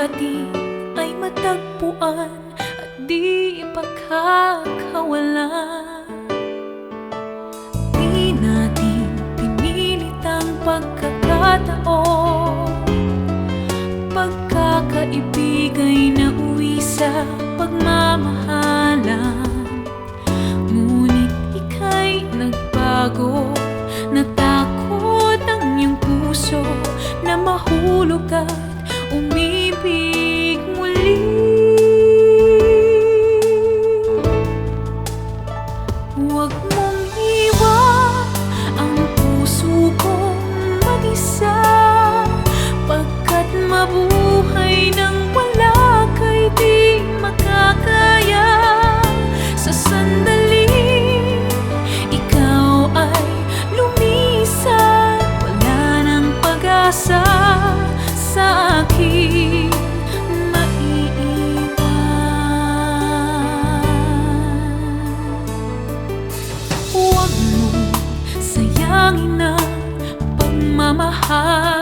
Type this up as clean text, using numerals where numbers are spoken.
atin ay matagpuan at di ipagkakawalan. Di natin pinilit ang pagkakataon, pagkakaibigay na uwi sa pagmamahalan. Ngunit ika'y nagbago, natakot ang iyong puso na mahulog at umibig muli. Huwag mong iwan ang puso kong mag-isa, pagkat mabuhay nang wala ka'y di makakaya. Sa sandaling ikaw ay lumisan, wala nang pag-asa sa aking maiiwan. Huwag mo sayangin ang pagmamahal